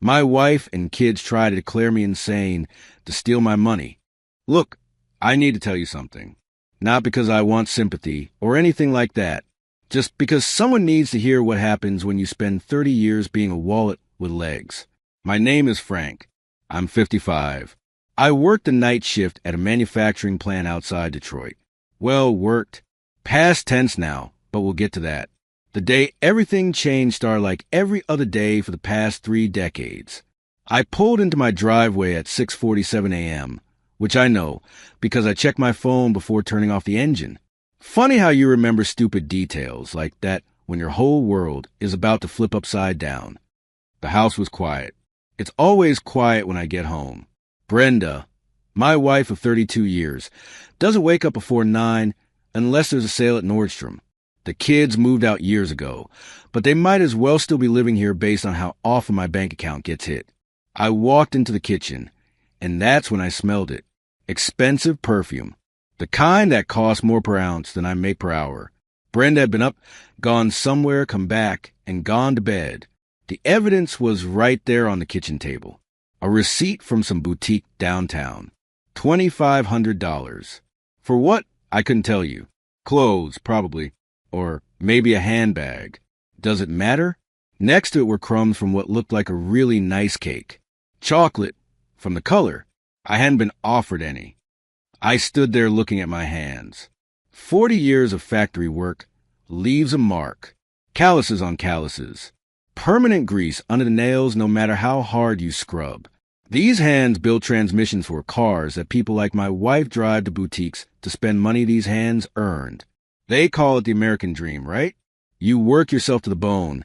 My wife and kids try to declare me insane to steal my money. Look, I need to tell you something. Not because I want sympathy or anything like that. Just because someone needs to hear what happens when you spend 30 years being a wallet with legs. My name is Frank. I'm 55. I worked the night shift at a manufacturing plant outside Detroit. Well, worked. Past tense now, but we'll get to that. The day everything changed started like every other day for the past 3 decades. I pulled into my driveway at 6:47 a.m., which I know because I checked my phone before turning off the engine. Funny how you remember stupid details like that when your whole world is about to flip upside down. The house was quiet. It's always quiet when I get home. Brenda, my wife of 32 years, doesn't wake up before 9 unless there's a sale at Nordstrom. The kids moved out years ago, but they might as well still be living here based on how often my bank account gets hit. I walked into the kitchen, and that's when I smelled it. Expensive perfume. The kind that costs more per ounce than I make per hour. Brenda had been up, gone somewhere, come back, and gone to bed. The evidence was right there on the kitchen table. A receipt from some boutique downtown. $2,500. For what? I couldn't tell you. Clothes, probably. Or maybe a handbag. Does it matter? Next to it were crumbs from what looked like a really nice cake. Chocolate. From the color. I hadn't been offered any. I stood there looking at my hands. 40 years of factory work leaves a mark. Calluses on calluses. Permanent grease under the nails no matter how hard you scrub. These hands build transmissions for cars that people like my wife drive to boutiques to spend money these hands earned. They call it the American dream, right? You work yourself to the bone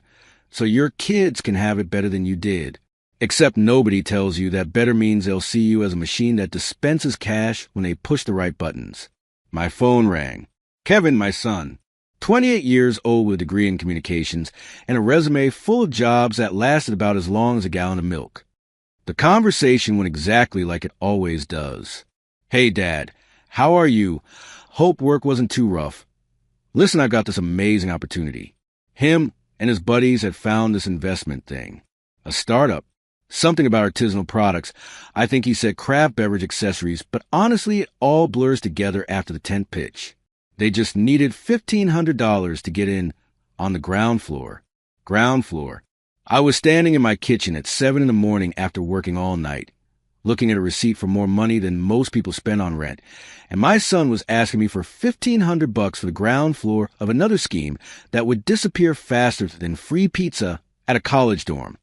so your kids can have it better than you did. Except nobody tells you that better means they'll see you as a machine that dispenses cash when they push the right buttons. My phone rang. Kevin, my son, 28 years old with a degree in communications and a resume full of jobs that lasted about as long as a gallon of milk. The conversation went exactly like it always does. Hey, Dad, how are you? Hope work wasn't too rough. Listen, I've got this amazing opportunity. Him and his buddies had found this investment thing. A startup. Something about artisanal products. I think he said craft beverage accessories, but honestly, it all blurs together after the 10th pitch. They just needed $1,500 to get in on the ground floor. Ground floor. I was standing in my kitchen at 7 in the morning after working all night, looking at a receipt for more money than most people spend on rent, and my son was asking me for $1,500 for the ground floor of another scheme that would disappear faster than free pizza at a college dorm.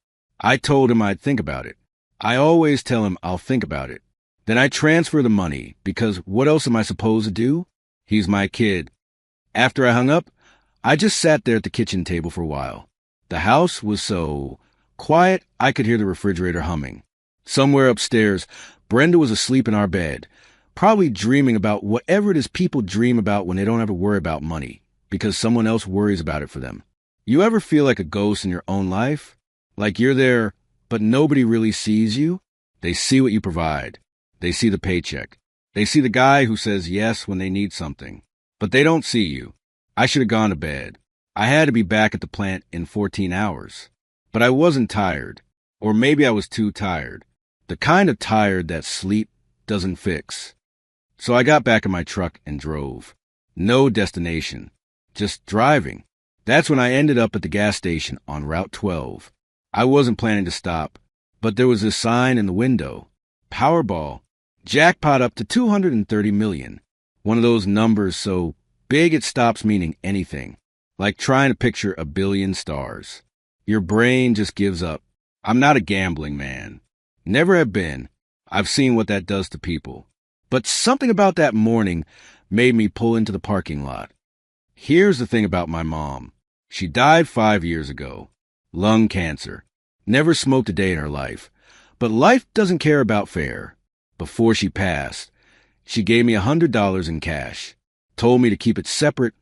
I told him I'd think about it. I always tell him I'll think about it. Then I transfer the money, because what else am I supposed to do? He's my kid. After I hung up, I just sat there at the kitchen table for a while. The house was so quiet I could hear the refrigerator humming. Somewhere upstairs, Brenda was asleep in our bed, probably dreaming about whatever it is people dream about when they don't have to worry about money, because someone else worries about it for them. You ever feel like a ghost in your own life? Like you're there, but nobody really sees you? They see what you provide. They see the paycheck. They see the guy who says yes when they need something. But they don't see you. I should have gone to bed. I had to be back at the plant in 14 hours. But I wasn't tired. Or maybe I was too tired. The kind of tired that sleep doesn't fix. So I got back in my truck and drove. No destination. Just driving. That's when I ended up at the gas station on Route 12. I wasn't planning to stop, but there was this sign in the window. Powerball. Jackpot up to $230 million. One of those numbers so big it stops meaning anything. Like trying to picture a billion stars. Your brain just gives up. I'm not a gambling man. Never have been. I've seen what that does to people. But something about that morning made me pull into the parking lot. Here's the thing about my mom. She died 5 years ago. Lung cancer. Never smoked a day in her life. But life doesn't care about fair. Before she passed, she gave me $100 in cash. Told me to keep it separate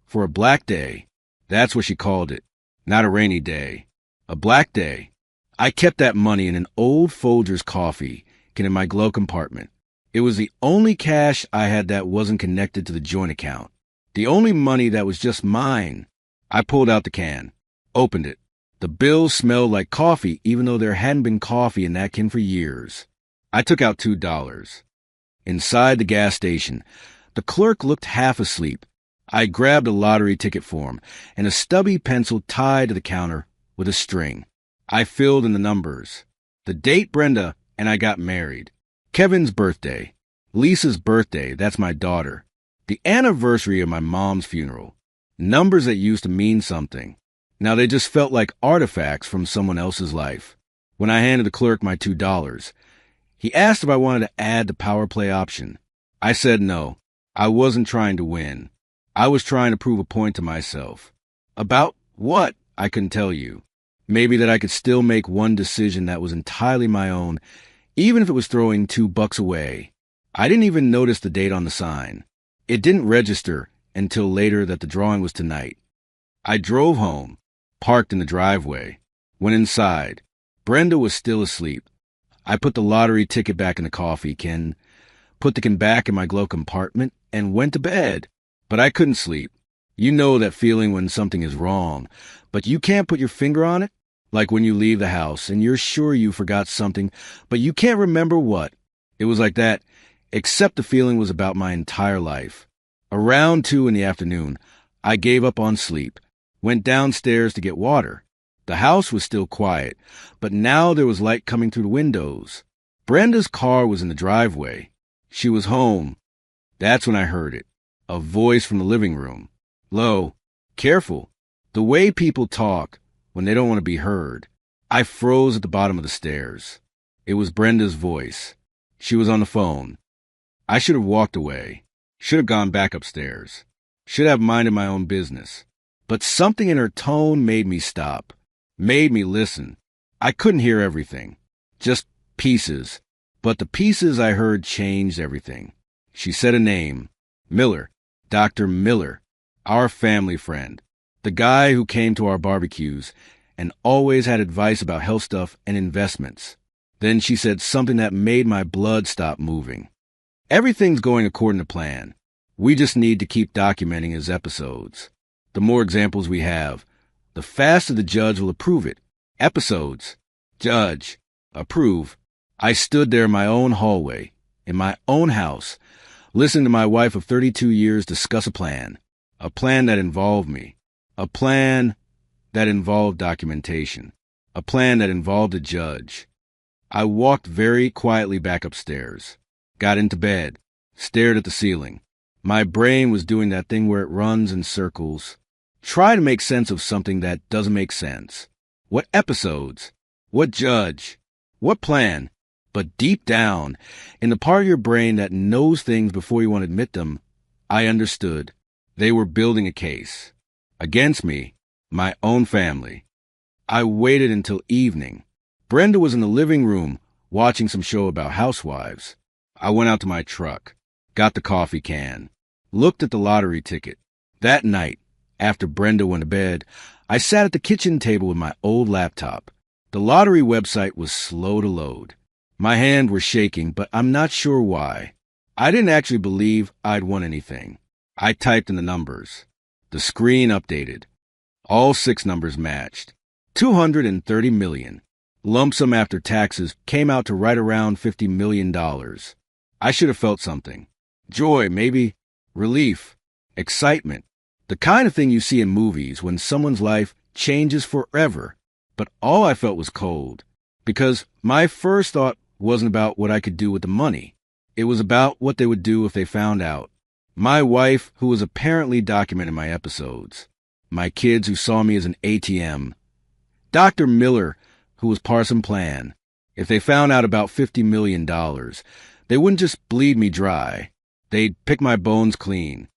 for a black day. That's what she called it. Not a rainy day. A black day. I kept that money in an old Folgers coffee can in my glove compartment. It was the only cash I had that wasn't connected to the joint account. The only money that was just mine. I pulled out the can. Opened it. The bill smelled like coffee, even though there hadn't been coffee in that can for years. I took out $2. Inside the gas station, the clerk looked half asleep. I grabbed a lottery ticket form and a stubby pencil tied to the counter with a string. I filled in the numbers. The date, Brenda, and I got married. Kevin's birthday. Lisa's birthday, that's my daughter. The anniversary of my mom's funeral. Numbers that used to mean something. Now they just felt like artifacts from someone else's life. When I handed the clerk my $2, he asked if I wanted to add the power play option. I said no. I wasn't trying to win. I was trying to prove a point to myself. About what? I couldn't tell you. Maybe that I could still make one decision that was entirely my own, even if it was throwing $2 away. I didn't even notice the date on the sign. It didn't register until later that the drawing was tonight. I drove home, parked in the driveway, went inside. Brenda was still asleep. I put the lottery ticket back in the coffee can, put the can back in my glove compartment, and went to bed. But I couldn't sleep. You know that feeling when something is wrong, but you can't put your finger on it? Like when you leave the house and you're sure you forgot something, but you can't remember what. It was like that, except the feeling was about my entire life. Around 2 in the afternoon, I gave up on sleep, went downstairs to get water. The house was still quiet, but now there was light coming through the windows. Brenda's car was in the driveway. She was home. That's when I heard it. A voice from the living room. Low. Careful. The way people talk when they don't want to be heard. I froze at the bottom of the stairs. It was Brenda's voice. She was on the phone. I should have walked away. Should have gone back upstairs. Should have minded my own business. But something in her tone made me stop. Made me listen. I couldn't hear everything. Just pieces. But the pieces I heard changed everything. She said a name. Miller. Dr. Miller. Our family friend. The guy who came to our barbecues and always had advice about health stuff and investments. Then she said something that made my blood stop moving. Everything's going according to plan. We just need to keep documenting his episodes. The more examples we have, the faster the judge will approve it. Episodes. Judge. Approve. I stood there in my own hallway, in my own house, listening to my wife of 32 years discuss a plan that involved me, a plan that involved documentation, a plan that involved a judge. I walked very quietly back upstairs, got into bed, stared at the ceiling. My brain was doing that thing where it runs in circles. Try to make sense of something that doesn't make sense. What episodes? What judge? What plan? But deep down, in the part of your brain that knows things before you want to admit them, I understood. They were building a case. Against me, my own family. I waited until evening. Brenda was in the living room watching some show about housewives. I went out to my truck, got the coffee can, looked at the lottery ticket. That night, after Brenda went to bed, I sat at the kitchen table with my old laptop. The lottery website was slow to load. My hands were shaking, but I'm not sure why. I didn't actually believe I'd won anything. I typed in the numbers. The screen updated. All 6 numbers matched. 230 million. Lump sum after taxes came out to right around $50 million. I should have felt something. Joy, maybe. Relief. Excitement. The kind of thing you see in movies when someone's life changes forever. But all I felt was cold. Because my first thought wasn't about what I could do with the money. It was about what they would do if they found out. My wife, who was apparently documenting my episodes. My kids who saw me as an ATM. Dr. Miller, who was part of some plan. If they found out about $50 million, they wouldn't just bleed me dry. They'd pick my bones clean.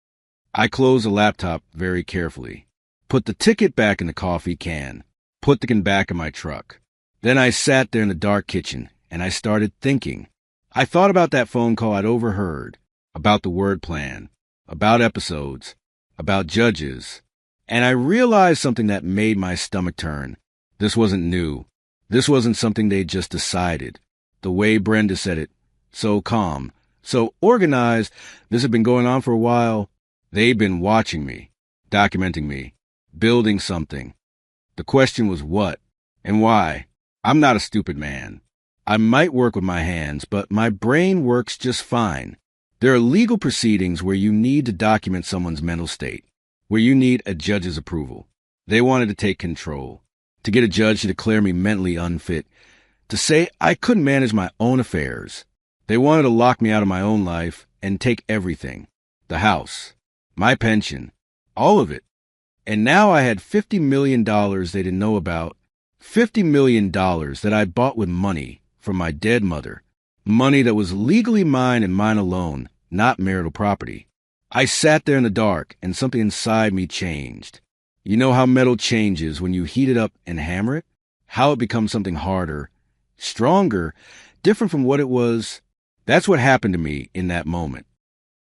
I closed the laptop very carefully. Put the ticket back in the coffee can. Put the can back in my truck. Then I sat there in the dark kitchen, and I started thinking. I thought about that phone call I'd overheard, about the word plan, about episodes, about judges, and I realized something that made my stomach turn. This wasn't new. This wasn't something they'd just decided. The way Brenda said it, so calm, so organized, this had been going on for a while. They'd been watching me, documenting me, building something. The question was what and why. I'm not a stupid man. I might work with my hands, but my brain works just fine. There are legal proceedings where you need to document someone's mental state, where you need a judge's approval. They wanted to take control, to get a judge to declare me mentally unfit, to say I couldn't manage my own affairs. They wanted to lock me out of my own life and take everything. The house, my pension, all of it. And now I had $50 million they didn't know about. $50 million that I bought with money from my dead mother. Money that was legally mine and mine alone, not marital property. I sat there in the dark and something inside me changed. You know how metal changes when you heat it up and hammer it? How it becomes something harder, stronger, different from what it was. That's what happened to me in that moment.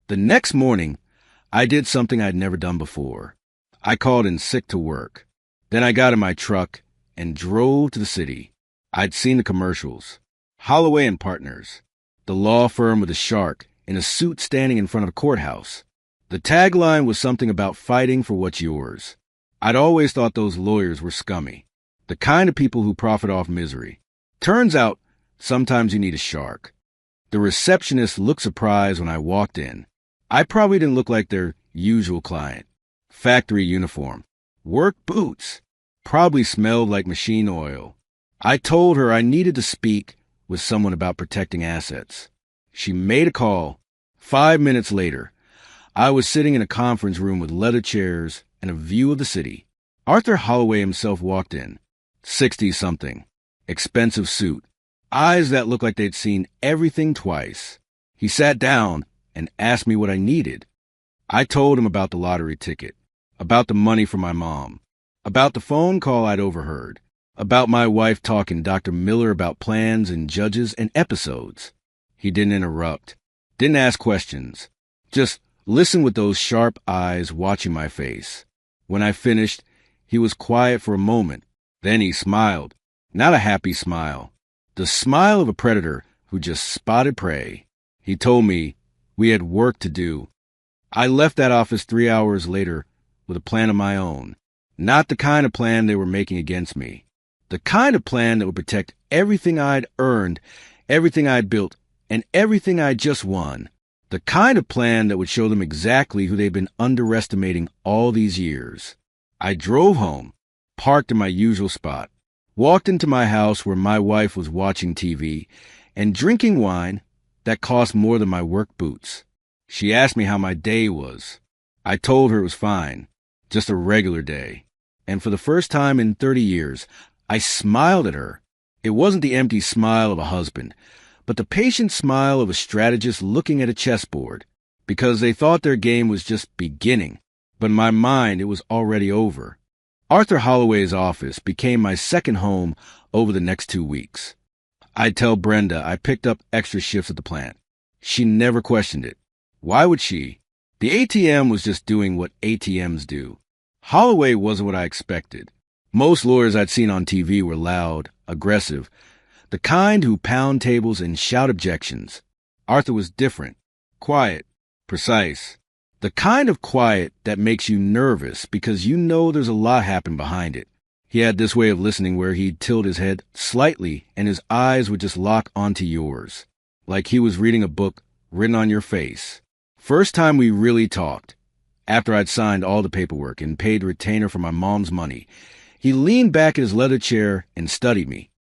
The next morning, I did something I'd never done before. I called in sick to work. Then I got in my truck and drove to the city. I'd seen the commercials. Holloway and Partners, the law firm with a shark in a suit standing in front of a courthouse. The tagline was something about fighting for what's yours. I'd always thought those lawyers were scummy, the kind of people who profit off misery. Turns out, sometimes you need a shark. The receptionist looked surprised when I walked in. I probably didn't look like their usual client. Factory uniform, work boots, probably smelled like machine oil. I told her I needed to speak with someone about protecting assets. She made a call. 5 minutes later, I was sitting in a conference room with leather chairs and a view of the city. Arthur Holloway himself walked in, 60-something, expensive suit, eyes that looked like they'd seen everything twice. He sat down and asked me what I needed. I told him about the lottery ticket, about the money from my mom, about the phone call I'd overheard, about my wife talking to Dr. Miller about plans and judges and episodes. He didn't interrupt, didn't ask questions, just listened with those sharp eyes watching my face. When I finished, he was quiet for a moment. Then he smiled, not a happy smile, the smile of a predator who just spotted prey. He told me we had work to do. I left that office 3 hours later with a plan of my own, not the kind of plan they were making against me. The kind of plan that would protect everything I'd earned, everything I'd built, and everything I'd just won. The kind of plan that would show them exactly who they'd been underestimating all these years. I drove home, parked in my usual spot, walked into my house where my wife was watching TV and drinking wine that cost more than my work boots. She asked me how my day was. I told her it was fine, just a regular day. And for the first time in 30 years, I smiled at her. It wasn't the empty smile of a husband, but the patient smile of a strategist looking at a chessboard, because they thought their game was just beginning. But in my mind, it was already over. Arthur Holloway's office became my second home over the next 2 weeks. I'd tell Brenda I picked up extra shifts at the plant. She never questioned it. Why would she? The ATM was just doing what ATMs do. Holloway wasn't what I expected. Most lawyers I'd seen on TV were loud, aggressive, the kind who pound tables and shout objections. Arthur was different, quiet, precise. The kind of quiet that makes you nervous because you know there's a lot happening behind it. He had this way of listening where he'd tilt his head slightly and his eyes would just lock onto yours, like he was reading a book written on your face. First time we really talked, after I'd signed all the paperwork and paid the retainer for my mom's money, he leaned back in his leather chair and studied me.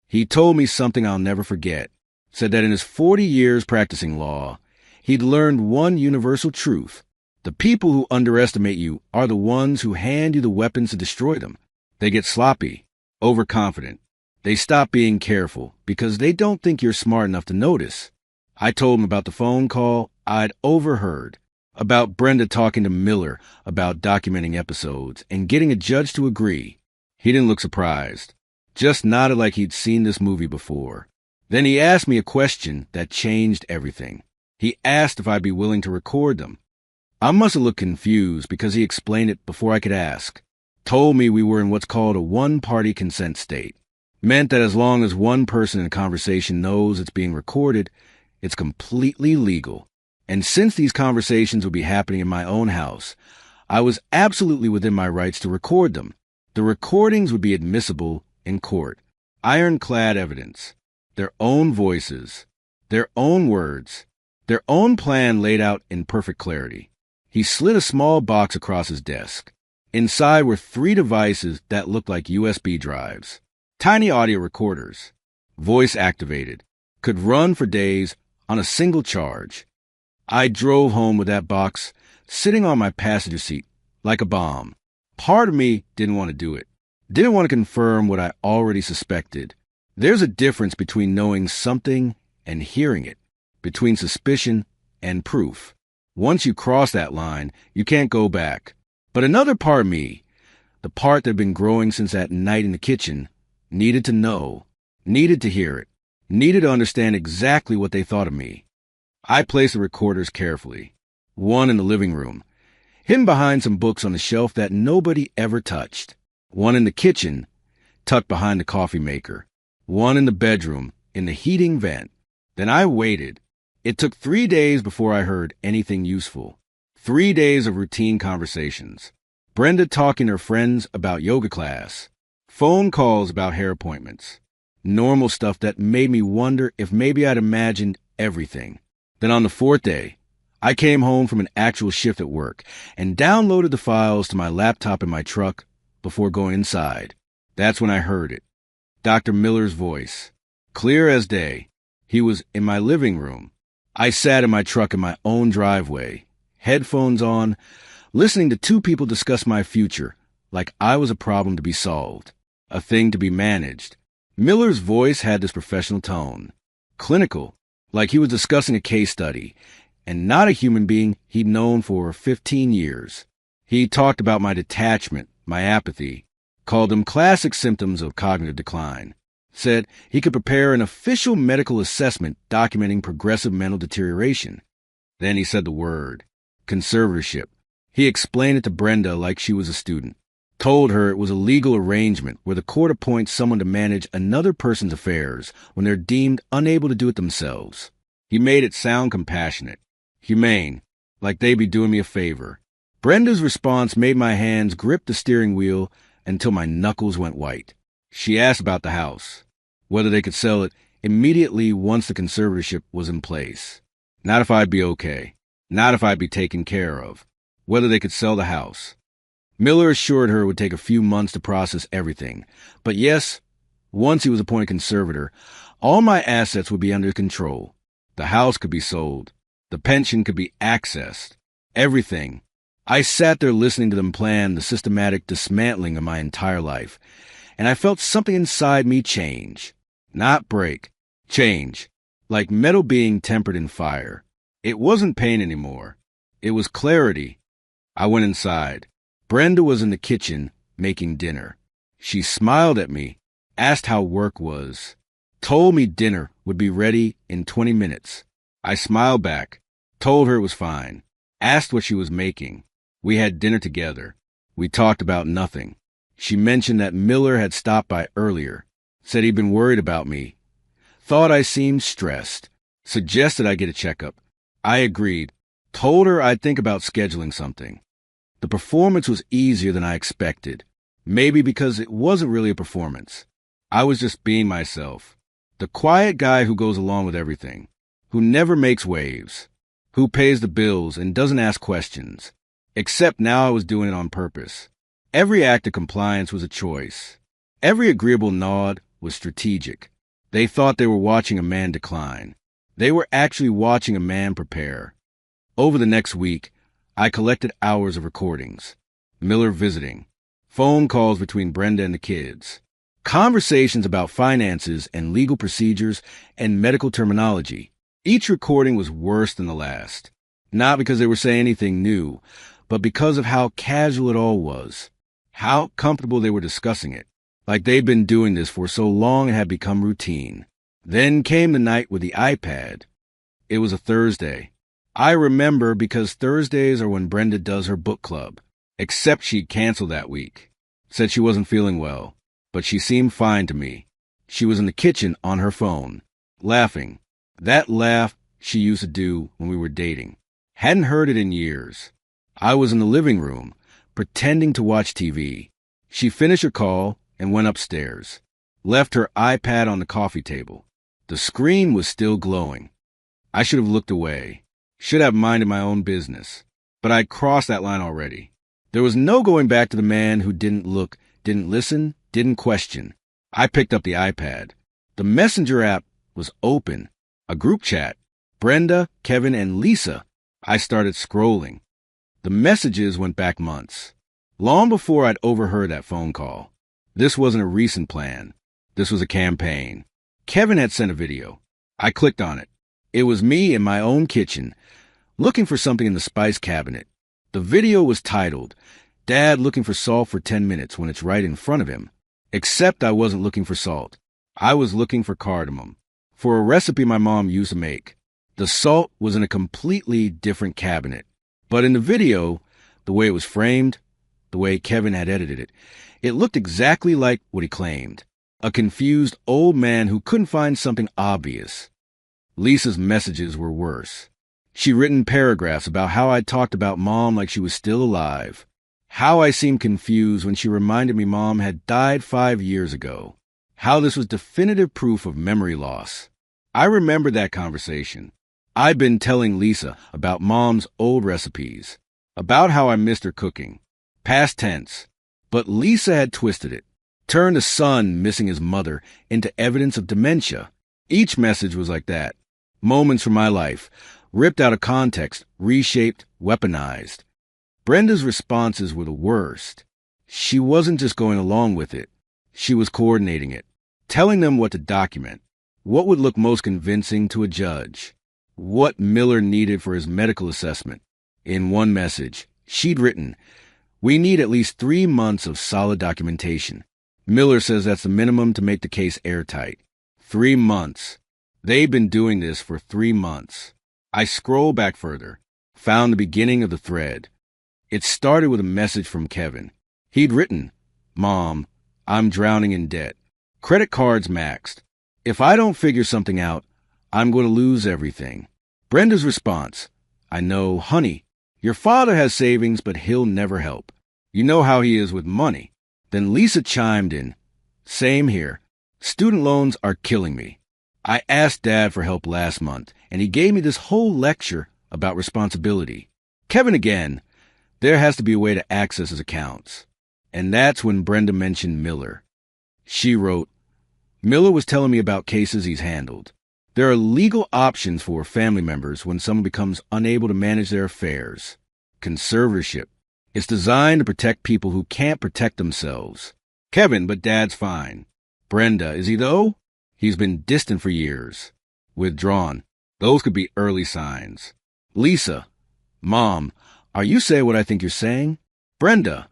He told me something I'll never forget, said that in his 40 years practicing law, he'd learned one universal truth. The people who underestimate you are the ones who hand you the weapons to destroy them. They get sloppy, overconfident. They stop being careful because they don't think you're smart enough to notice. I told him about the phone call I'd overheard, about Brenda talking to Miller about documenting episodes and getting a judge to agree. He didn't look surprised, just nodded like he'd seen this movie before. Then he asked me a question that changed everything. He asked if I'd be willing to record them. I must have looked confused because he explained it before I could ask. Told me we were in what's called a one-party consent state. Meant that as long as one person in a conversation knows it's being recorded, it's completely legal. And since these conversations would be happening in my own house, I was absolutely within my rights to record them. The recordings would be admissible in court. Ironclad evidence. Their own voices. Their own words. Their own plan laid out in perfect clarity. He slid a small box across his desk. Inside were 3 devices that looked like USB drives. Tiny audio recorders. Voice activated. Could run for days on a single charge. I drove home with that box sitting on my passenger seat like a bomb. Part of me didn't want to do it. Didn't want to confirm what I already suspected. There's a difference between knowing something and hearing it, between suspicion and proof. Once you cross that line, you can't go back. But another part of me, the part that had been growing since that night in the kitchen, needed to know, needed to hear it, needed to understand exactly what they thought of me. I placed the recorders carefully. One in the living room, hidden behind some books on the shelf that nobody ever touched. One in the kitchen, tucked behind the coffee maker. One in the bedroom, in the heating vent. Then I waited. It took 3 days before I heard anything useful. 3 days of routine conversations. Brenda talking to her friends about yoga class. Phone calls about hair appointments. Normal stuff that made me wonder if maybe I'd imagined everything. Then on the 4th day, I came home from an actual shift at work and downloaded the files to my laptop in my truck before going inside. That's when I heard it. Dr. Miller's voice. Clear as day. He was in my living room. I sat in my truck in my own driveway, headphones on, listening to 2 people discuss my future like I was a problem to be solved, a thing to be managed. Miller's voice had this professional tone. Clinical, like he was discussing a case study, and not a human being he'd known for 15 years. He talked about my detachment, my apathy, called them classic symptoms of cognitive decline, said he could prepare an official medical assessment documenting progressive mental deterioration. Then he said the word, conservatorship. He explained it to Brenda like she was a student, told her it was a legal arrangement where the court appoints someone to manage another person's affairs when they're deemed unable to do it themselves. He made it sound compassionate, humane, like they'd be doing me a favor. Brenda's response made my hands grip the steering wheel until my knuckles went white. She asked about the house, whether they could sell it immediately once the conservatorship was in place. Not if I'd be okay. Not if I'd be taken care of. Whether they could sell the house. Miller assured her it would take a few months to process everything. But yes, once he was appointed conservator, all my assets would be under control. The house could be sold. The pension could be accessed. Everything. I sat there listening to them plan the systematic dismantling of my entire life, and I felt something inside me change. Not break. Change. Like metal being tempered in fire. It wasn't pain anymore. It was clarity. I went inside. Brenda was in the kitchen making dinner. She smiled at me, asked how work was, told me dinner would be ready in 20 minutes. I smiled back, told her it was fine, asked what she was making. We had dinner together. We talked about nothing. She mentioned that Miller had stopped by earlier, said he'd been worried about me, thought I seemed stressed, suggested I get a checkup. I agreed, told her I'd think about scheduling something. The performance was easier than I expected, maybe because it wasn't really a performance. I was just being myself, the quiet guy who goes along with everything, who never makes waves, who pays the bills and doesn't ask questions. Except now I was doing it on purpose. Every act of compliance was a choice. Every agreeable nod was strategic. They thought they were watching a man decline. They were actually watching a man prepare. Over the next week, I collected hours of recordings. Miller visiting. Phone calls between Brenda and the kids. Conversations about finances and legal procedures and medical terminology. Each recording was worse than the last. Not because they were saying anything new, but because of how casual it all was. How comfortable they were discussing it. Like they'd been doing this for so long it had become routine. Then came the night with the iPad. It was a Thursday. I remember because Thursdays are when Brenda does her book club. Except she'd canceled that week. Said she wasn't feeling well. But she seemed fine to me. She was in the kitchen on her phone, laughing. That laugh she used to do when we were dating. Hadn't heard it in years. I was in the living room, pretending to watch TV. She finished her call and went upstairs, left her iPad on the coffee table. The screen was still glowing. I should have looked away, should have minded my own business, but I'd crossed that line already. There was no going back to the man who didn't look, didn't listen, didn't question. I picked up the iPad. The Messenger app was open. A group chat. Brenda, Kevin, and Lisa. I started scrolling. The messages went back months, long before I'd overheard that phone call. This wasn't a recent plan. This was a campaign. Kevin had sent a video. I clicked on it. It was me in my own kitchen, looking for something in the spice cabinet. The video was titled, "Dad looking for salt for 10 minutes when it's right in front of him." Except I wasn't looking for salt. I was looking for cardamom, for a recipe my mom used to make. The salt was in a completely different cabinet. But in the video, the way it was framed, the way Kevin had edited it, it looked exactly like what he claimed. A confused old man who couldn't find something obvious. Lisa's messages were worse. She'd written paragraphs about how I talked about Mom like she was still alive. How I seemed confused when she reminded me Mom had died 5 years ago. How this was definitive proof of memory loss. I remembered that conversation. I'd been telling Lisa about Mom's old recipes, about how I missed her cooking. Past tense. But Lisa had twisted it, turned a son missing his mother into evidence of dementia. Each message was like that. Moments from my life, ripped out of context, reshaped, weaponized. Brenda's responses were the worst. She wasn't just going along with it. She was coordinating it, telling them what to document, what would look most convincing to a judge, what Miller needed for his medical assessment. In one message, she'd written, "We need at least 3 months of solid documentation. Miller says that's the minimum to make the case airtight." 3 months. They'd been doing this for 3 months. I scrolled back further, found the beginning of the thread. It started with a message from Kevin. He'd written, "Mom, I'm drowning in debt. Credit cards maxed. If I don't figure something out, I'm going to lose everything." Brenda's response, "I know, honey. Your father has savings, but he'll never help. You know how he is with money." Then Lisa chimed in, "Same here. Student loans are killing me. I asked Dad for help last month, and he gave me this whole lecture about responsibility." Kevin again, "There has to be a way to access his accounts." And that's when Brenda mentioned Miller. She wrote, "Miller was telling me about cases he's handled. There are legal options for family members when someone becomes unable to manage their affairs. Conservatorship. It's designed to protect people who can't protect themselves." Kevin, "But Dad's fine." Brenda, "Is he though? He's been distant for years. Withdrawn. Those could be early signs." Lisa, "Mom, are you saying what I think you're saying?" Brenda,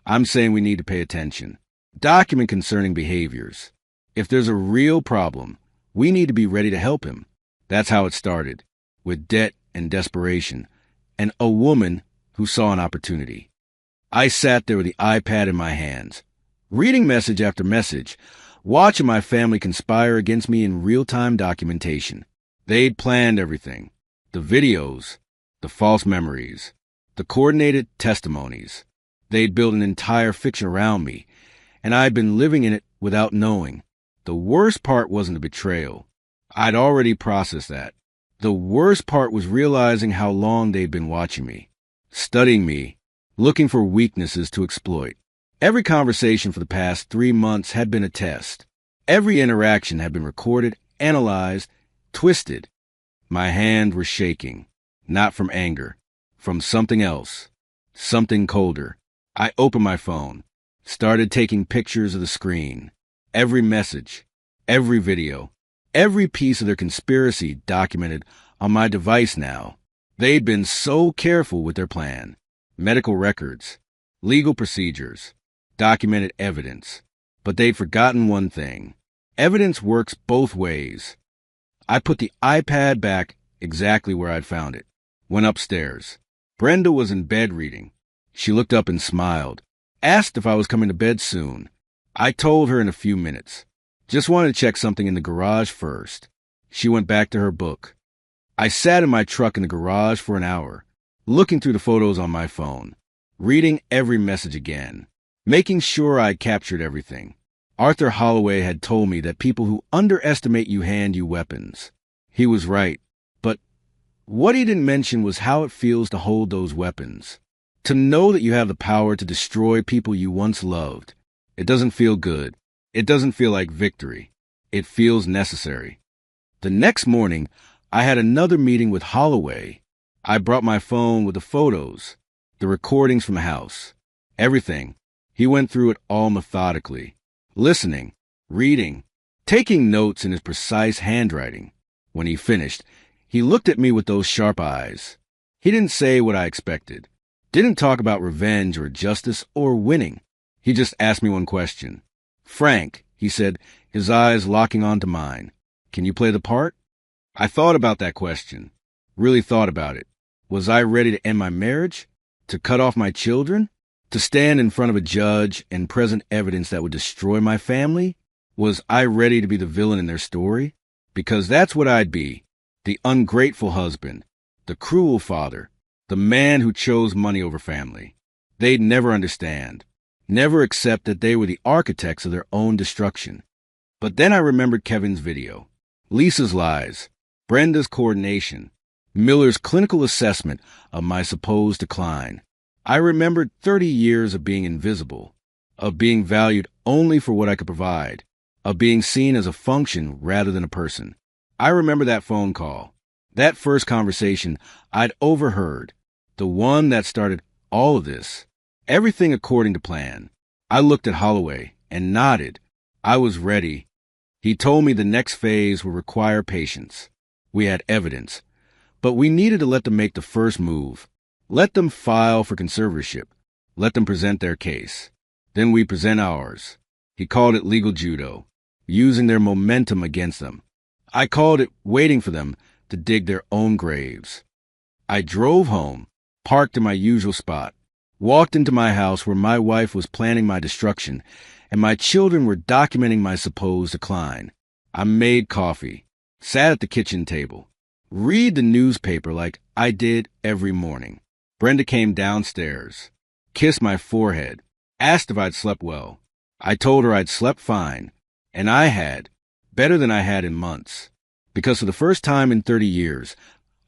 "I'm saying we need to pay attention. Document concerning behaviors. If there's a real problem, we need to be ready to help him." That's how it started, with debt and desperation, and a woman who saw an opportunity. I sat there with the iPad in my hands, reading message after message, watching my family conspire against me in real-time documentation. They'd planned everything. The videos, the false memories, the coordinated testimonies. They'd built an entire fiction around me, and I'd been living in it without knowing. The worst part wasn't the betrayal. I'd already processed that. The worst part was realizing how long they'd been watching me, studying me, looking for weaknesses to exploit. Every conversation for the past 3 months had been a test. Every interaction had been recorded, analyzed, twisted. My hands were shaking, not from anger, from something else, something colder. I opened my phone, started taking pictures of the screen. Every message, every video, every piece of their conspiracy documented on my device now. They'd been so careful with their plan. Medical records, legal procedures, documented evidence. But they'd forgotten one thing. Evidence works both ways. I put the iPad back exactly where I'd found it. Went upstairs. Brenda was in bed reading. She looked up and smiled. Asked if I was coming to bed soon. I told her in a few minutes. Just wanted to check something in the garage first. She went back to her book. I sat in my truck in the garage for an hour, looking through the photos on my phone, reading every message again. making sure I captured everything. Arthur Holloway had told me that people who underestimate you hand you weapons. He was right, but what he didn't mention was how it feels to hold those weapons. To know that you have the power to destroy people you once loved. It doesn't feel good. It doesn't feel like victory. It feels necessary. The next morning, I had another meeting with Holloway. I brought my phone with the photos, the recordings from the house, everything. He went through it all methodically, listening, reading, taking notes in his precise handwriting. When he finished, he looked at me with those sharp eyes. He didn't say what I expected. Didn't talk about revenge or justice or winning. He just asked me one question. "Frank," he said, his eyes locking onto mine, "can you play the part?" I thought about that question. Really thought about it. Was I ready to end my marriage? To cut off my children? To stand in front of a judge and present evidence that would destroy my family? Was I ready to be the villain in their story? Because that's what I'd be. The ungrateful husband. The cruel father. The man who chose money over family. They'd never understand. Never accept that they were the architects of their own destruction. But then I remembered Kevin's video. Lisa's lies. Brenda's coordination. Miller's clinical assessment of my supposed decline. I remembered 30 years of being invisible, of being valued only for what I could provide, of being seen as a function rather than a person. I remember that phone call, that first conversation I'd overheard, the one that started all of this, everything according to plan. I looked at Holloway and nodded. I was ready. He told me the next phase would require patience. We had evidence, but we needed to let them make the first move. Let them file for conservatorship. Let them present their case. Then we present ours. He called it legal judo, using their momentum against them. I called it waiting for them to dig their own graves. I drove home, parked in my usual spot, walked into my house where my wife was planning my destruction, and my children were documenting my supposed decline. I made coffee, sat at the kitchen table, read the newspaper like I did every morning. Brenda came downstairs, kissed my forehead, asked if I'd slept well. I told her I'd slept fine, and I had, better than I had in months. Because for the first time in 30 years,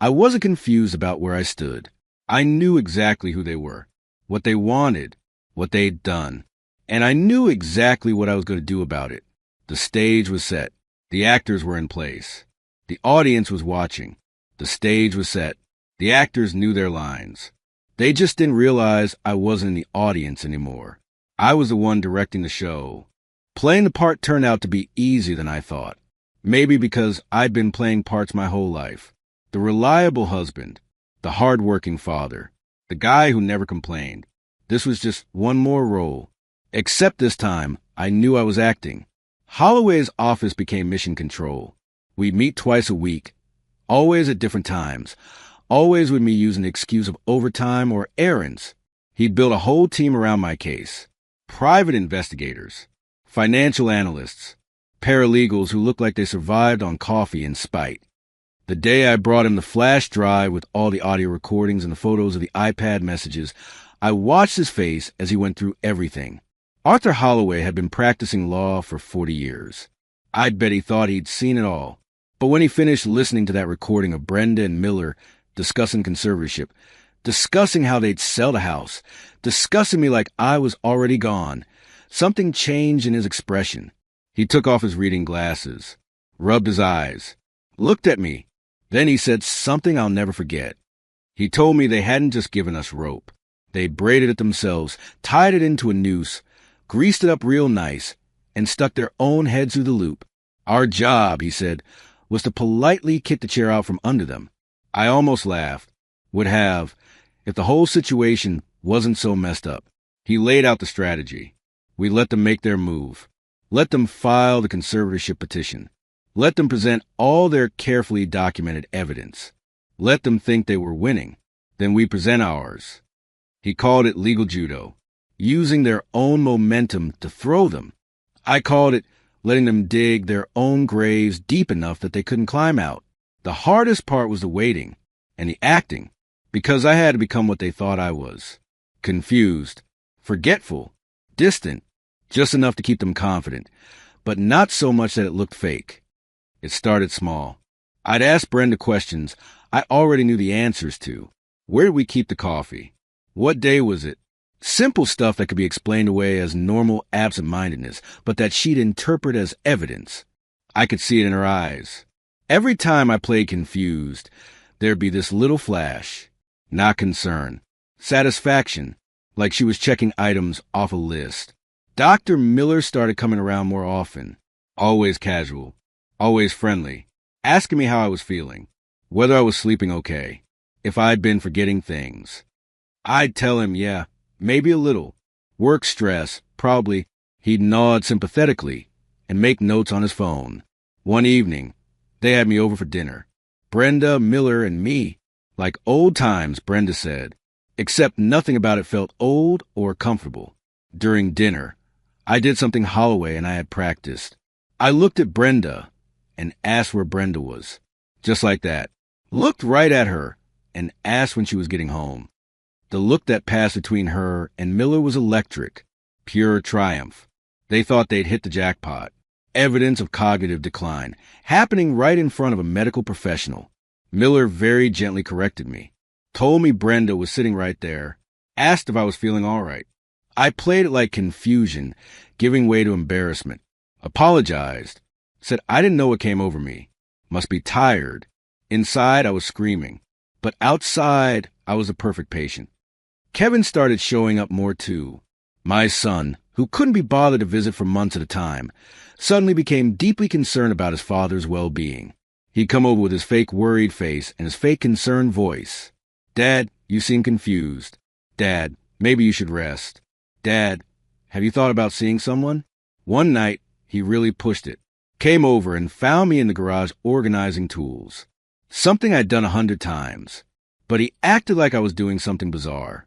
I wasn't confused about where I stood. I knew exactly who they were, what they wanted, what they'd done, and I knew exactly what I was going to do about it. The stage was set. The actors were in place. The audience was watching. The stage was set. The actors knew their lines. They just didn't realize I wasn't in the audience anymore. I was the one directing the show. Playing the part turned out to be easier than I thought. Maybe because I'd been playing parts my whole life. The reliable husband, the hard-working father, the guy who never complained. This was just one more role. Except this time, I knew I was acting. Holloway's office became mission control. We'd meet twice a week, always at different times, always with me using the excuse of overtime or errands. He'd built a whole team around my case. Private investigators, financial analysts, paralegals who looked like they survived on coffee and spite. The day I brought him the flash drive with all the audio recordings and the photos of the iPad messages, I watched his face as he went through everything. Arthur Holloway had been practicing law for 40 years. I'd bet he thought he'd seen it all. But when he finished listening to that recording of Brenda and Miller discussing conservatorship, discussing how they'd sell the house, discussing me like I was already gone, something changed in his expression. He took off his reading glasses, rubbed his eyes, looked at me. Then he said something I'll never forget. He told me they hadn't just given us rope. They braided it themselves, tied it into a noose, greased it up real nice, and stuck their own heads through the loop. Our job, he said, was to politely kick the chair out from under them. I almost laughed. Would have, if the whole situation wasn't so messed up. He laid out the strategy. We let them make their move. Let them file the conservatorship petition. Let them present all their carefully documented evidence. Let them think they were winning. Then we present ours. He called it legal judo, using their own momentum to throw them. I called it letting them dig their own graves deep enough that they couldn't climb out. The hardest part was the waiting and the acting, because I had to become what they thought I was. Confused, forgetful, Distant, just enough to keep them confident, but not so much that it looked fake. It started small. I'd ask Brenda questions I already knew the answers to. Where did we keep the coffee? What day was it? Simple stuff that could be explained away as normal absent-mindedness, but that she'd interpret as evidence. I could see it in her eyes. Every time I played confused, there'd be this little flash. Not concern. Satisfaction, like she was checking items off a list. Dr. Miller started coming around more often. Always casual. Always friendly. Asking me how I was feeling. Whether I was sleeping okay. If I'd been forgetting things. I'd tell him, yeah, maybe a little. Work stress, probably. He'd nod sympathetically and make notes on his phone. One evening, they had me over for dinner. Brenda, Miller, and me. Like old times, Brenda said. Except nothing about it felt old or comfortable. During dinner, I did something Holloway and I had practiced. I looked at Brenda and asked where Brenda was. Just like that. Looked right at her and asked when she was getting home. The look that passed between her and Miller was electric. Pure triumph. They thought they'd hit the jackpot. Evidence of cognitive decline, happening right in front of a medical professional. Miller very gently corrected me. Told me Brenda was sitting right there. Asked if I was feeling all right. I played it like confusion, giving way to embarrassment. Apologized. Said I didn't know what came over me. Must be tired. Inside, I was screaming. But outside, I was a perfect patient. Kevin started showing up more too. My son, who couldn't be bothered to visit for months at a time, suddenly became deeply concerned about his father's well-being. He'd come over with his fake worried face and his fake concerned voice. Dad, you seem confused. Dad, maybe you should rest. Dad, have you thought about seeing someone? One night, he really pushed it. Came over and found me in the garage organizing tools. Something I'd done 100 times. But he acted like I was doing something bizarre.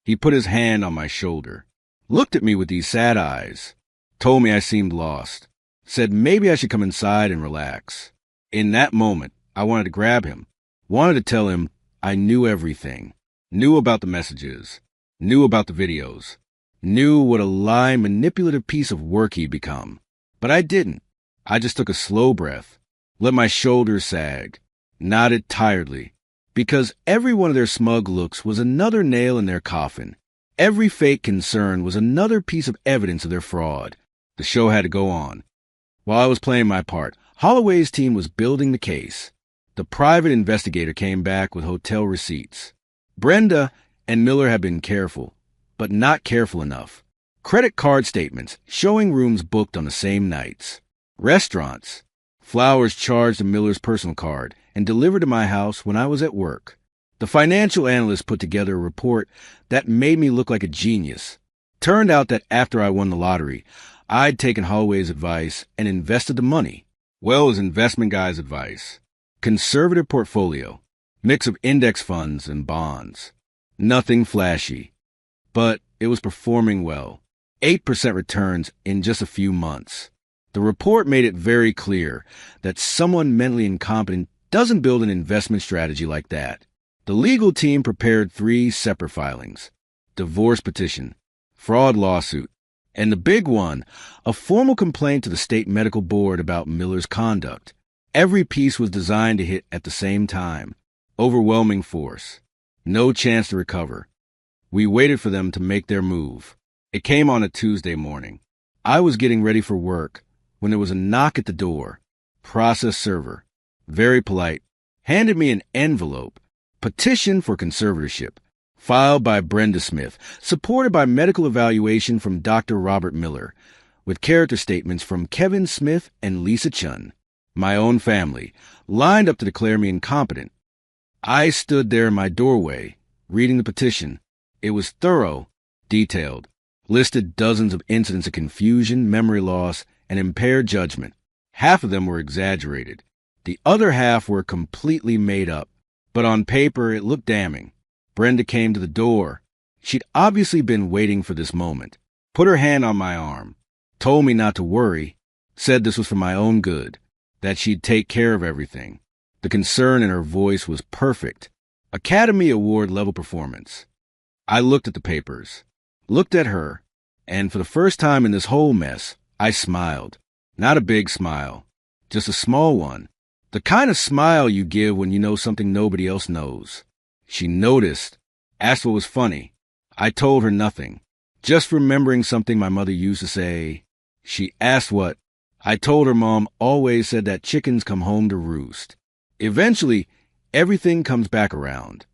He put his hand on my shoulder. Looked at me with these sad eyes. Told me I seemed lost. Said maybe I should come inside and relax. In that moment, I wanted to grab him. Wanted to tell him I knew everything. Knew about the messages. Knew about the videos. Knew what a lying, manipulative piece of work he'd become. But I didn't. I just took a slow breath. Let my shoulders sag. Nodded tiredly. Because every one of their smug looks was another nail in their coffin. Every fake concern was another piece of evidence of their fraud. The show had to go on. While I was playing my part, Holloway's team was building the case. The private investigator came back with hotel receipts. Brenda and Miller had been careful, but not careful enough. Credit card statements showing rooms booked on the same nights. Restaurants. Flowers charged to Miller's personal card and delivered to my house when I was at work. The financial analyst put together a report that made me look like a genius. Turned out that after I won the lottery, I'd taken Holloway's advice and invested the money. Well as investment guy's advice. Conservative portfolio. Mix of index funds and bonds. Nothing flashy. But it was performing well. 8% returns in just a few months. The report made it very clear that someone mentally incompetent doesn't build an investment strategy like that. The legal team prepared 3 separate filings. Divorce petition, fraud lawsuit, and the big one, a formal complaint to the state medical board about Miller's conduct. Every piece was designed to hit at the same time. Overwhelming force. No chance to recover. We waited for them to make their move. It came on a Tuesday morning. I was getting ready for work when there was a knock at the door. Process server. Very polite. Handed me an envelope. Petition for conservatorship. Filed by Brenda Smith. Supported by medical evaluation from Dr. Robert Miller. With character statements from Kevin Smith and Lisa Chun. My own family. Lined up to declare me incompetent. I stood there in my doorway, reading the petition. It was thorough, detailed. Listed dozens of incidents of confusion, memory loss, and impaired judgment. Half of them were exaggerated. The other half were completely made up. But on paper, it looked damning. Brenda came to the door. She'd obviously been waiting for this moment. Put her hand on my arm. Told me not to worry. Said this was for my own good. That she'd take care of everything. The concern in her voice was perfect. Academy Award level performance. I looked at the papers. Looked at her. And for the first time in this whole mess, I smiled. Not a big smile, just a small one. The kind of smile you give when you know something nobody else knows. She noticed, asked what was funny. I told her nothing, just remembering something my mother used to say. She asked what. I told her Mom always said that chickens come home to roost. Eventually, everything comes back around.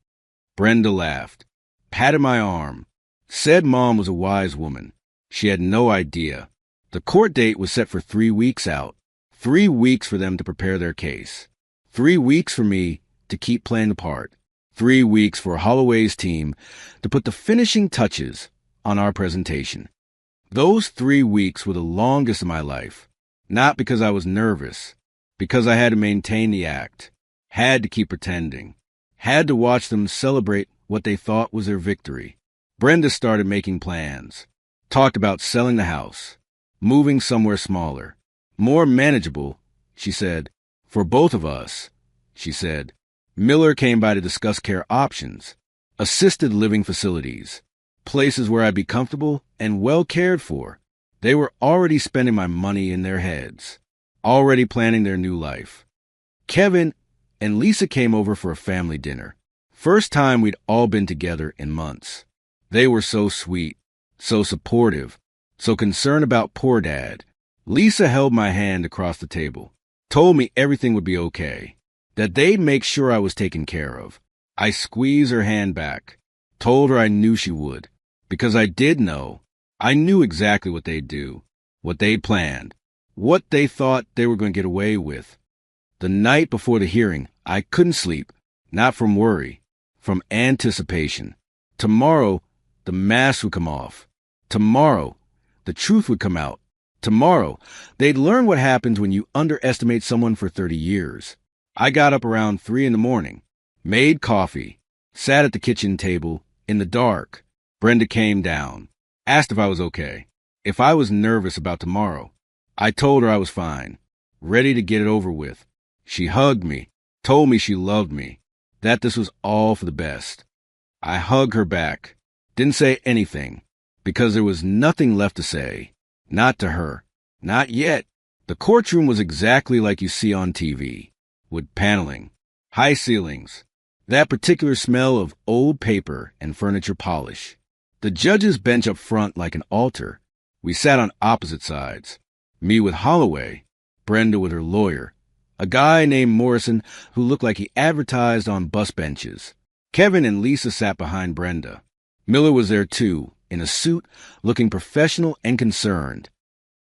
Brenda laughed, patted my arm, said Mom was a wise woman. She had no idea. The court date was set for 3 weeks out. 3 weeks for them to prepare their case. 3 weeks for me to keep playing the part. 3 weeks for Holloway's team to put the finishing touches on our presentation. Those 3 weeks were the longest of my life. Not because I was nervous, because I had to maintain the act, had to keep pretending, had to watch them celebrate what they thought was their victory. Brenda started making plans, talked about selling the house, moving somewhere smaller, more manageable, she said, for both of us, she said. Miller came by to discuss care options, assisted living facilities, places where I'd be comfortable and well cared for. They were already spending my money in their heads, already planning their new life. Kevin and Lisa came over for a family dinner. First time we'd all been together in months. They were so sweet, so supportive, so concerned about poor Dad. Lisa held my hand across the table, told me everything would be okay, that they'd make sure I was taken care of. I squeezed her hand back, told her I knew she would, because I did know. I knew exactly what they'd do, what they'd planned, what they thought they were going to get away with. The night before the hearing, I couldn't sleep, not from worry, from anticipation. Tomorrow, the mask would come off. Tomorrow, the truth would come out. Tomorrow, they'd learn what happens when you underestimate someone for 30 years. I got up around 3 a.m, made coffee, sat at the kitchen table in the dark. Brenda came down. Asked if I was okay, if I was nervous about tomorrow. I told her I was fine, ready to get it over with. She hugged me, told me she loved me, that this was all for the best. I hugged her back, didn't say anything, because there was nothing left to say. Not to her. Not yet. The courtroom was exactly like you see on TV, with paneling, high ceilings, that particular smell of old paper and furniture polish. The judge's bench up front like an altar. We sat on opposite sides. Me with Holloway, Brenda with her lawyer, a guy named Morrison who looked like he advertised on bus benches. Kevin and Lisa sat behind Brenda. Miller was there too, in a suit, looking professional and concerned.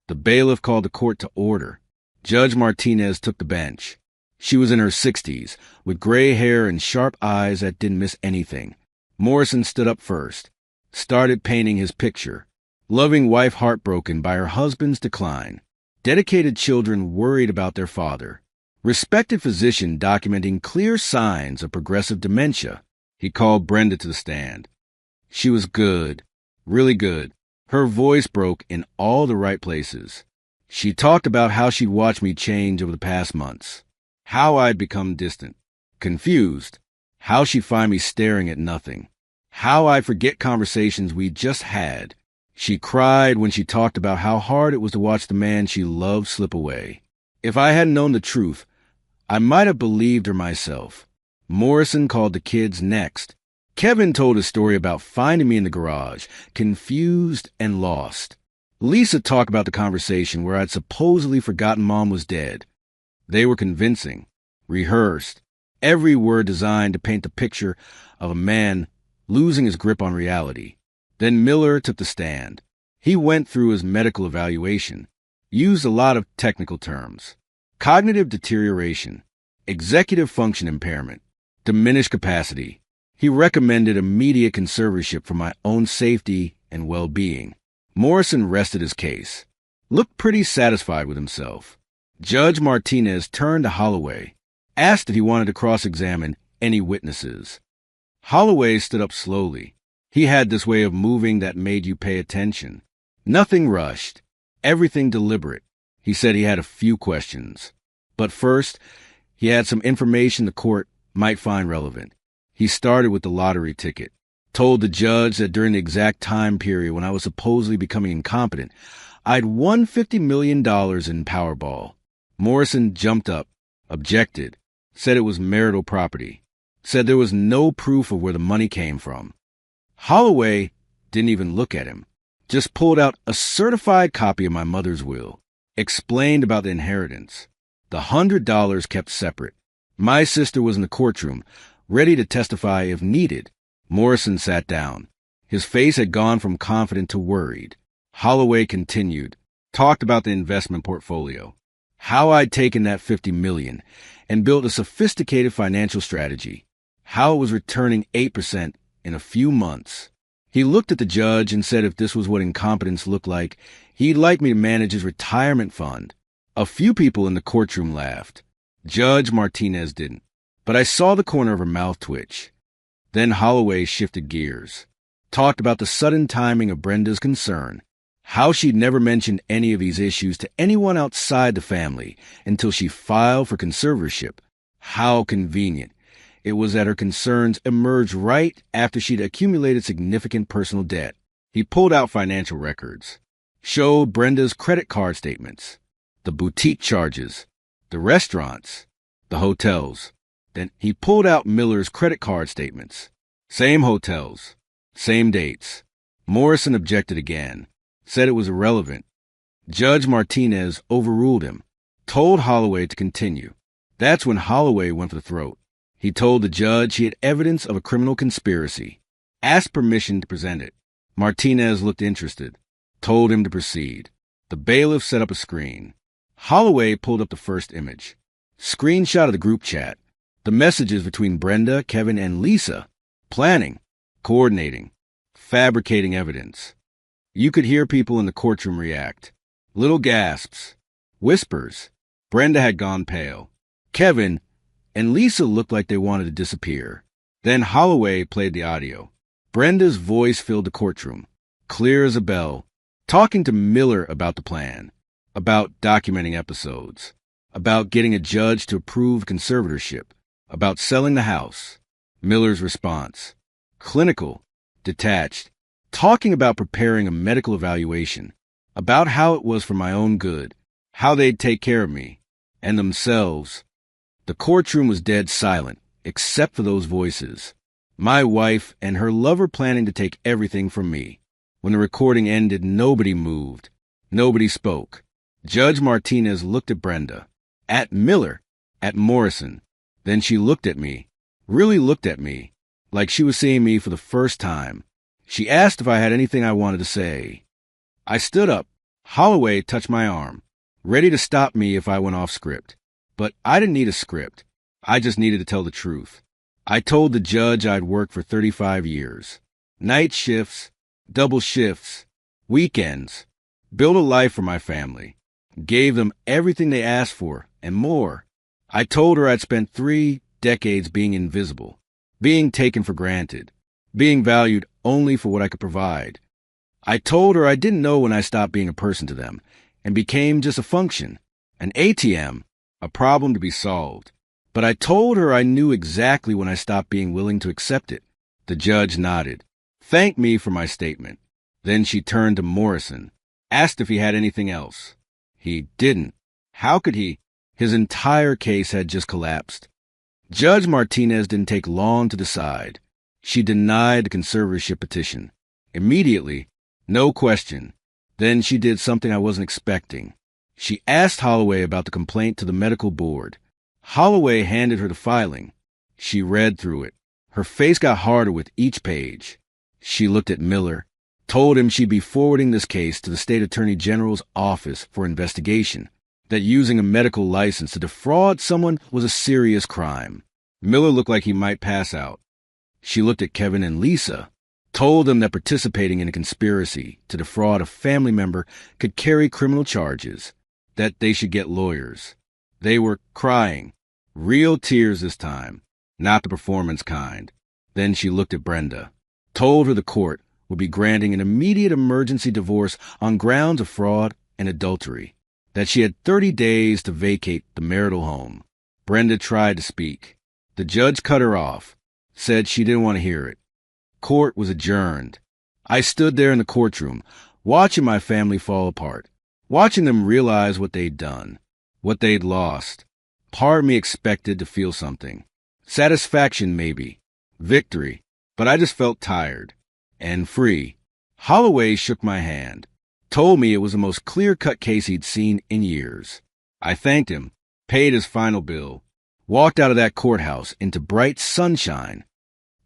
The bailiff called the court to order. Judge Martinez took the bench. She was in her 60s, with gray hair and sharp eyes that didn't miss anything. Morrison stood up first. Started painting his picture. Loving wife heartbroken by her husband's decline. Dedicated children worried about their father. Respected physician documenting clear signs of progressive dementia. He called Brenda to the stand. She was good, really good. Her voice broke in all the right places. She talked about how she'd watched me change over the past months. How I'd become distant, confused. How she'd find me staring at nothing. How I'd forget conversations we just had. She cried when she talked about how hard it was to watch the man she loved slip away. If I hadn't known the truth, I might have believed her myself. Morrison called the kids next. Kevin told a story about finding me in the garage, confused and lost. Lisa talked about the conversation where I'd supposedly forgotten Mom was dead. They were convincing, rehearsed, every word designed to paint the picture of a man losing his grip on reality. Then Miller took the stand. He went through his medical evaluation, used a lot of technical terms. Cognitive deterioration, executive function impairment, diminished capacity. He recommended immediate conservatorship for my own safety and well-being. Morrison rested his case, looked pretty satisfied with himself. Judge Martinez turned to Holloway, asked if he wanted to cross-examine any witnesses. Holloway stood up slowly. He had this way of moving that made you pay attention. Nothing rushed, everything deliberate. He said he had a few questions. But first, he had some information the court might find relevant. He started with the lottery ticket. Told the judge that during the exact time period when I was supposedly becoming incompetent, I'd won $50 million in Powerball. Morrison jumped up, objected, said it was marital property, said there was no proof of where the money came from. Holloway didn't even look at him, just pulled out a certified copy of my mother's will, explained about the inheritance. The $100 kept separate. My sister was in the courtroom, ready to testify if needed. Morrison sat down. His face had gone from confident to worried. Holloway continued, talked about the investment portfolio, how I'd taken that $50 million and built a sophisticated financial strategy, how it was returning 8% in a few months. He looked at the judge and said if this was what incompetence looked like, he'd like me to manage his retirement fund. A few people in the courtroom laughed. Judge Martinez didn't, but I saw the corner of her mouth twitch. Then Holloway shifted gears, talked about the sudden timing of Brenda's concern, how she'd never mentioned any of these issues to anyone outside the family until she filed for conservatorship. How convenient. It was that her concerns emerged right after she'd accumulated significant personal debt. He pulled out financial records, showed Brenda's credit card statements, the boutique charges, the restaurants, the hotels. Then he pulled out Miller's credit card statements. Same hotels, same dates. Morrison objected again, said it was irrelevant. Judge Martinez overruled him, told Holloway to continue. That's when Holloway went for the throat. He told the judge he had evidence of a criminal conspiracy, asked permission to present it. Martinez looked interested, told him to proceed. The bailiff set up a screen. Holloway pulled up the first image. Screenshot of the group chat. The messages between Brenda, Kevin, and Lisa. Planning, coordinating, fabricating evidence. You could hear people in the courtroom react. Little gasps, whispers. Brenda had gone pale. Kevin and Lisa looked like they wanted to disappear. Then Holloway played the audio. Brenda's voice filled the courtroom, clear as a bell, talking to Miller about the plan, about documenting episodes, about getting a judge to approve conservatorship, about selling the house. Miller's response, clinical, detached, talking about preparing a medical evaluation, about how it was for my own good, how they'd take care of me, and themselves. The courtroom was dead silent, except for those voices. My wife and her lover planning to take everything from me. When the recording ended, nobody moved. Nobody spoke. Judge Martinez looked at Brenda, at Miller, at Morrison. Then she looked at me, really looked at me, like she was seeing me for the first time. She asked if I had anything I wanted to say. I stood up. Holloway touched my arm, ready to stop me if I went off script. But I didn't need a script. I just needed to tell the truth. I told the judge I'd worked for 35 years. Night shifts, double shifts, weekends. Built a life for my family. Gave them everything they asked for and more. I told her I'd spent 3 decades being invisible, being taken for granted, being valued only for what I could provide. I told her I didn't know when I stopped being a person to them and became just a function, an ATM, a problem to be solved. But I told her I knew exactly when I stopped being willing to accept it. The judge nodded, thanked me for my statement. Then she turned to Morrison, asked if he had anything else. He didn't. How could he? His entire case had just collapsed. Judge Martinez didn't take long to decide. She denied the conservatorship petition. Immediately, no question. Then she did something I wasn't expecting. She asked Holloway about the complaint to the medical board. Holloway handed her the filing. She read through it. Her face got harder with each page. She looked at Miller, told him she'd be forwarding this case to the state attorney general's office for investigation, that using a medical license to defraud someone was a serious crime. Miller looked like he might pass out. She looked at Kevin and Lisa, told them that participating in a conspiracy to defraud a family member could carry criminal charges, that they should get lawyers. They were crying, real tears this time, not the performance kind. Then she looked at Brenda, told her the court would be granting an immediate emergency divorce on grounds of fraud and adultery, that she had 30 days to vacate the marital home. Brenda tried to speak. The judge cut her off, said she didn't want to hear it. Court was adjourned. I stood there in the courtroom, watching my family fall apart, watching them realize what they'd done, what they'd lost. Part of me expected to feel something. Satisfaction, maybe. Victory. But I just felt tired. And free. Holloway shook my hand, told me it was the most clear-cut case he'd seen in years. I thanked him, paid his final bill, walked out of that courthouse into bright sunshine.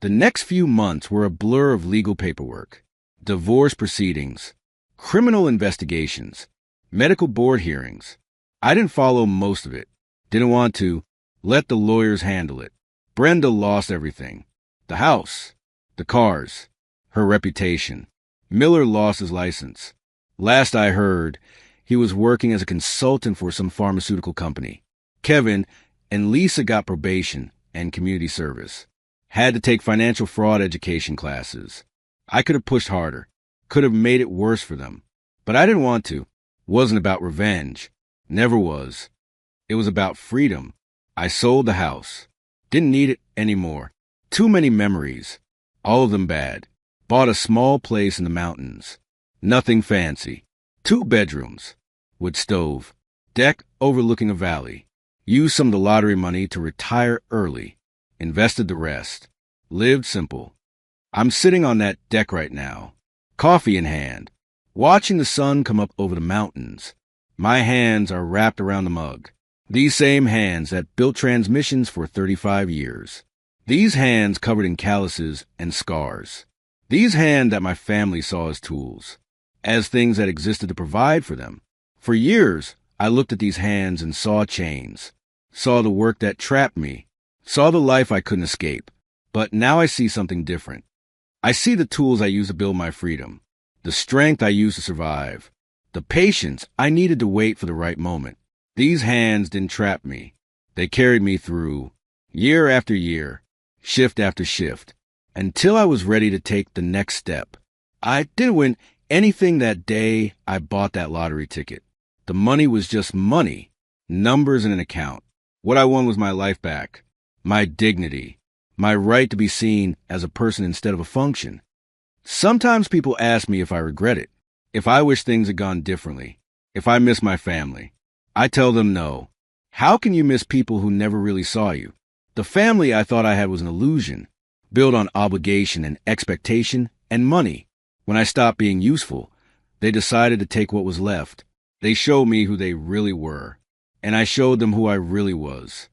The next few months were a blur of legal paperwork, divorce proceedings, criminal investigations, medical board hearings. I didn't follow most of it. Didn't want to. Let the lawyers handle it. Brenda lost everything. The house, the cars, her reputation. Miller lost his license. Last I heard, he was working as a consultant for some pharmaceutical company. Kevin and Lisa got probation and community service. Had to take financial fraud education classes. I could have pushed harder, could have made it worse for them. But I didn't want to. Wasn't about revenge. Never was. It was about freedom. I sold the house. Didn't need it anymore. Too many memories. All of them bad. Bought a small place in the mountains. Nothing fancy. 2 bedrooms. Wood stove. Deck overlooking a valley. Used some of the lottery money to retire early. Invested the rest. Lived simple. I'm sitting on that deck right now. Coffee in hand. Watching the sun come up over the mountains. My hands are wrapped around the mug. These same hands that built transmissions for 35 years. These hands covered in calluses and scars. These hands that my family saw as tools, as things that existed to provide for them. For years, I looked at these hands and saw chains, saw the work that trapped me, saw the life I couldn't escape. But now I see something different. I see the tools I used to build my freedom, the strength I used to survive, the patience I needed to wait for the right moment. These hands didn't trap me. They carried me through, year after year, shift after shift, until I was ready to take the next step. I didn't win anything that day I bought that lottery ticket. The money was just money, numbers in an account. What I won was my life back, my dignity, my right to be seen as a person instead of a function. Sometimes people ask me if I regret it, if I wish things had gone differently, if I miss my family. I tell them no. How can you miss people who never really saw you? The family I thought I had was an illusion, built on obligation and expectation and money. When I stopped being useful, they decided to take what was left. They showed me who they really were, and I showed them who I really was.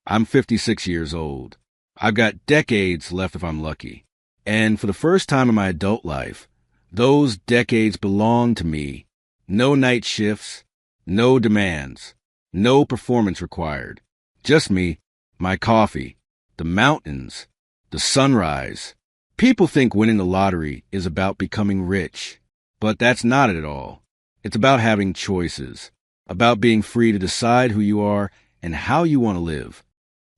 I'm 56 years old. I've got decades left if I'm lucky. And for the first time in my adult life, those decades belong to me. No night shifts, no demands, no performance required. Just me, my coffee, the mountains, the sunrise. People think winning the lottery is about becoming rich, but that's not it at all. It's about having choices, about being free to decide who you are and how you want to live.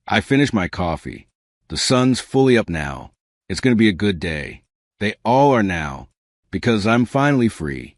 I finished my coffee. The sun's fully up now. It's going to be a good day. They all are now, because I'm finally free.